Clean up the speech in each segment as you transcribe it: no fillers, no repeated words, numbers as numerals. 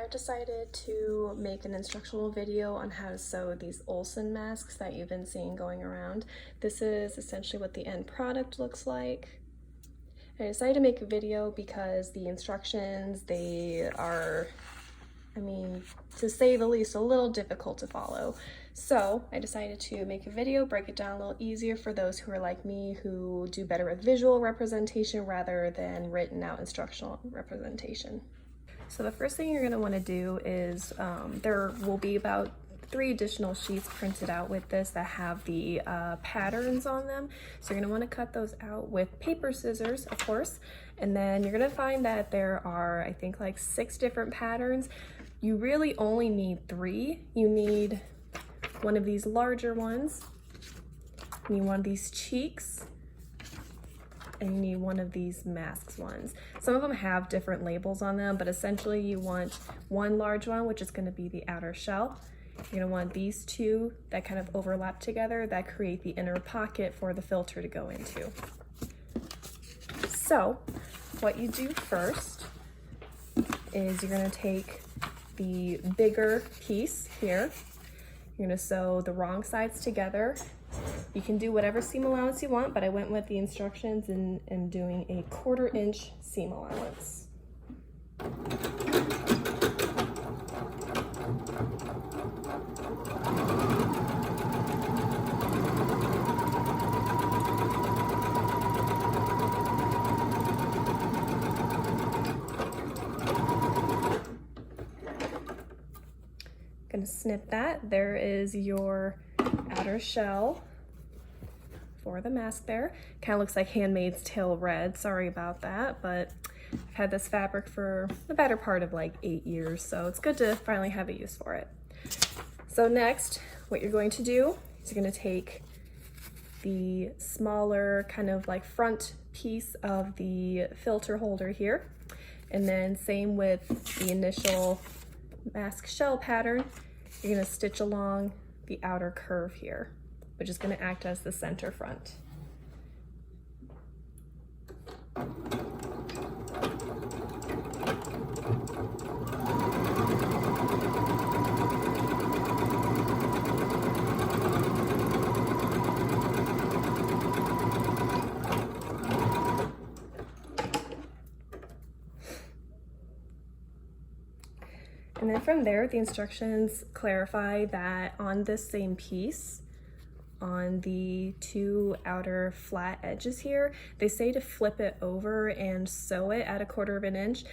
I decided to make an instructional video on how to sew these Olson masks that you've been seeing going around. This is essentially what the end product looks like. I decided to make a video because the instructions, they are, to say the least, a little difficult to follow. So I decided to make a video, break it down a little easier for those who are like me, who do better with visual representation rather than written out instructional representation. So the first thing you're going to want to do is, there will be about 3 additional sheets printed out with this that have the patterns on them. So you're going to want to cut those out with paper scissors, of course. And then you're going to find that there are, I think, like 6 different patterns. You really only need 3. You need one of these larger ones, you need one of these cheeks, and you need one of these masks ones. Some of them have different labels on them, but essentially you want one large one, which is going to be the outer shell. You're going to want these 2 that kind of overlap together that create the inner pocket for the filter to go into. So what you do first is you're going to take the bigger piece here. You're going to sew the wrong sides together. You can do whatever seam allowance you want, but I went with the instructions and doing a 1/4 inch seam allowance. Gonna snip that. There is your outer shell for the mask there. Kind of looks like Handmaid's Tale red. Sorry about that, but I've had this fabric for the better part of like 8 years, so it's good to finally have a use for it. So next, what you're going to do is you're going to take the smaller kind of like front piece of the filter holder here, and then same with the initial mask shell pattern, you're going to stitch along the outer curve here, which is going to act as the center front. And then from there, the instructions clarify that on this same piece, on the 2 outer flat edges here, they say to flip it over and sew it at 1/4 inch.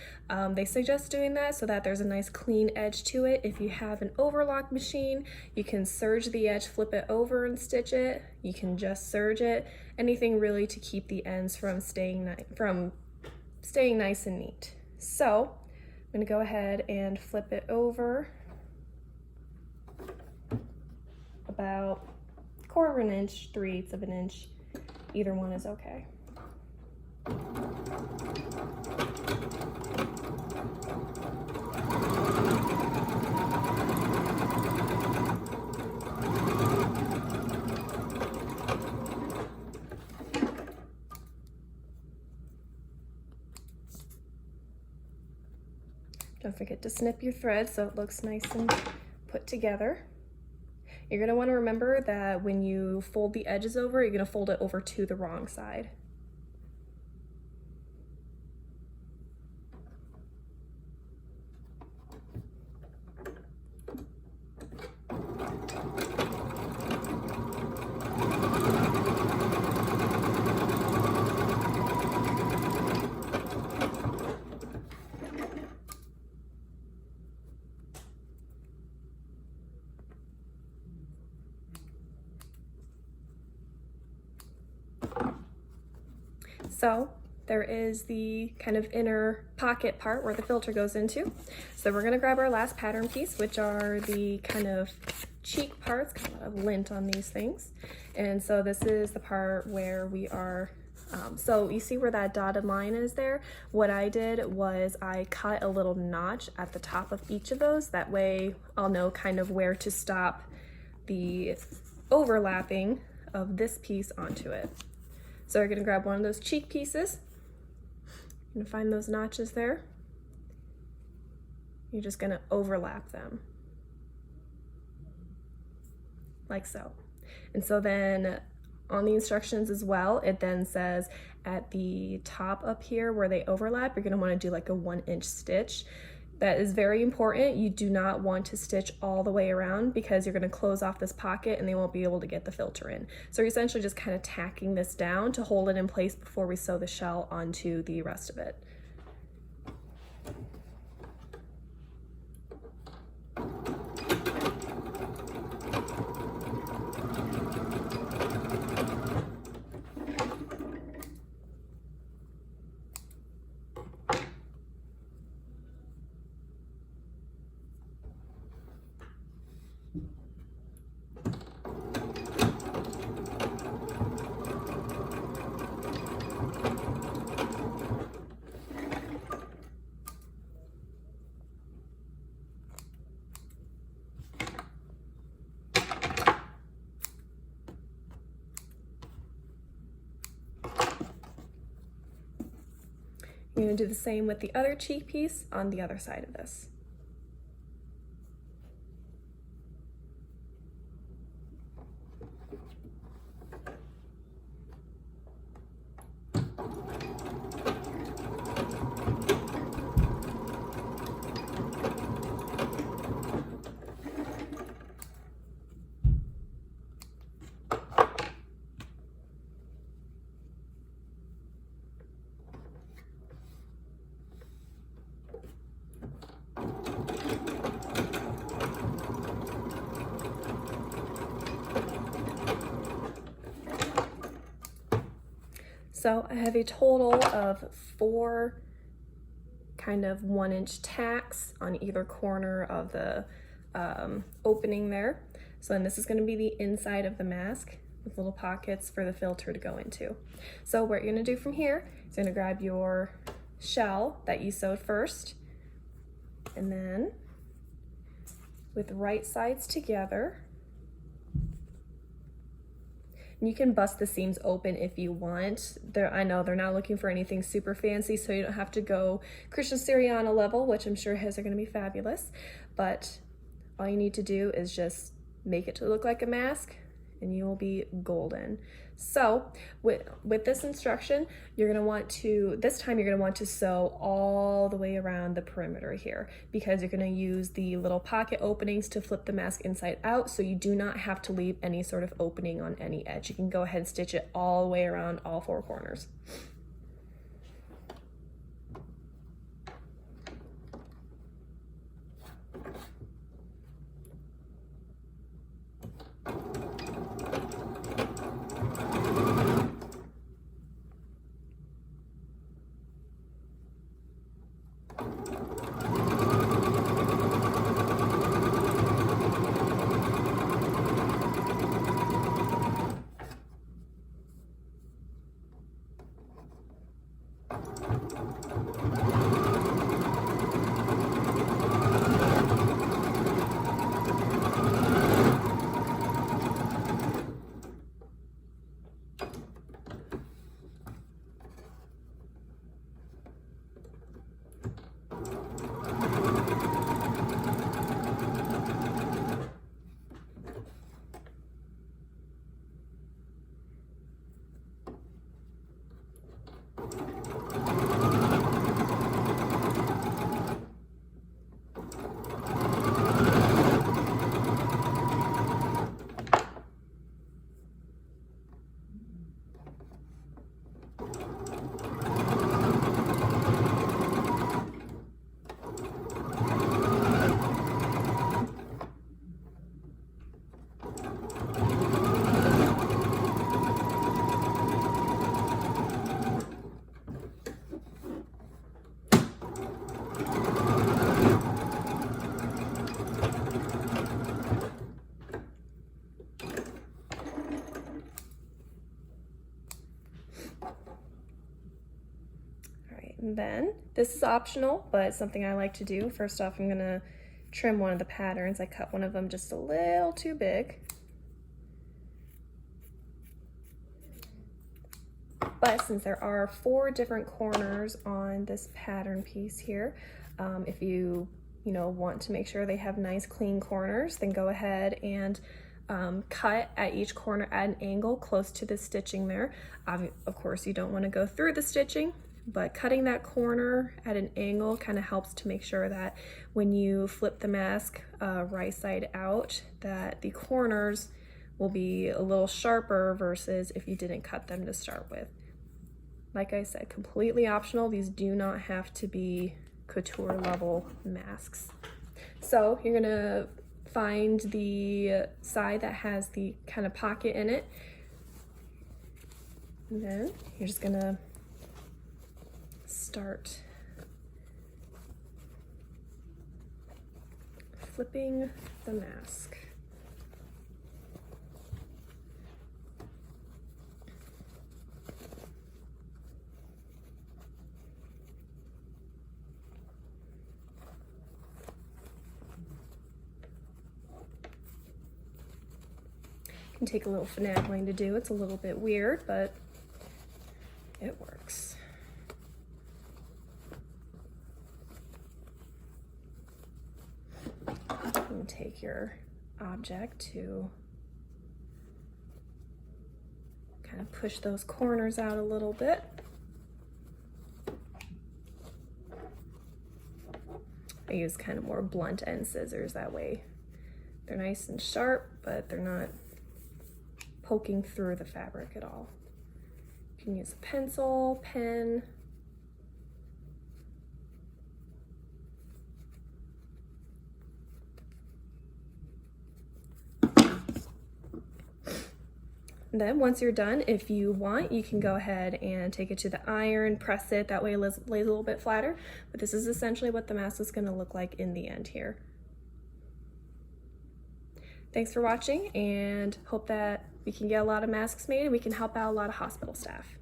They suggest doing that so that there's a nice clean edge to it. If you have an overlock machine, you can serge the edge, flip it over and stitch it. You can just serge it. Anything really to keep the ends from staying nice and neat. So I'm going to go ahead and flip it over about 1/4 inch, 3/8 inch. Either one is okay. Don't forget to snip your thread so it looks nice and put together. You're going to want to remember that when you fold the edges over, you're going to fold it over to the wrong side. So there is the kind of inner pocket part where the filter goes into. So we're going to grab our last pattern piece, which are the kind of cheek parts, kind of lint on these things. And so this is the part where we are, so you see where that dotted line is there? What I did was I cut a little notch at the top of each of those. That way I'll know kind of where to stop the overlapping of this piece onto it. So we're going to grab one of those cheek pieces. You're going to find those notches there. You're just gonna overlap them, like so. And so then on the instructions as well, it then says at the top up here where they overlap, you're gonna wanna do like a 1-inch stitch. That is very important. You do not want to stitch all the way around because you're gonna close off this pocket and they won't be able to get the filter in. So you're essentially just kind of tacking this down to hold it in place before we sew the shell onto the rest of it. You're gonna do the same with the other cheek piece on the other side of this. So I have a total of 4 kind of 1-inch tacks on either corner of the opening there. So then this is going to be the inside of the mask with little pockets for the filter to go into. So what you're going to do from here is you're going to grab your shell that you sewed first, and then with right sides together, you can bust the seams open if you want. I know they're not looking for anything super fancy, so you don't have to go Christian Siriana level, which I'm sure his are gonna be fabulous, but all you need to do is just make it to look like a mask and you will be golden. So with this instruction, you're gonna want to, this time you're gonna want to sew all the way around the perimeter here because you're gonna use the little pocket openings to flip the mask inside out, so you do not have to leave any sort of opening on any edge. You can go ahead and stitch it all the way around all 4 corners. And then, this is optional, but it's something I like to do. First off, I'm gonna trim one of the patterns. I cut one of them just a little too big. But since there are 4 different corners on this pattern piece here, if you want to make sure they have nice clean corners, then go ahead and cut at each corner at an angle close to the stitching there. Of course, you don't want to go through the stitching, but cutting that corner at an angle kind of helps to make sure that when you flip the mask right side out, that the corners will be a little sharper versus if you didn't cut them to start with. Like I said, completely optional. These do not have to be couture level masks. So you're gonna find the side that has the kind of pocket in it, and then you're just gonna start flipping the mask. Can take a little finagling to do. It's a little bit weird, but it works. And take your object to kind of push those corners out a little bit. I use kind of more blunt end scissors, that way they're nice and sharp, but they're not poking through the fabric at all. You can use a pencil, pen. And then once you're done, if you want, you can go ahead and take it to the iron, press it, that way it lays a little bit flatter. But this is essentially what the mask is going to look like in the end here. Thanks for watching, and hope that we can get a lot of masks made and we can help out a lot of hospital staff.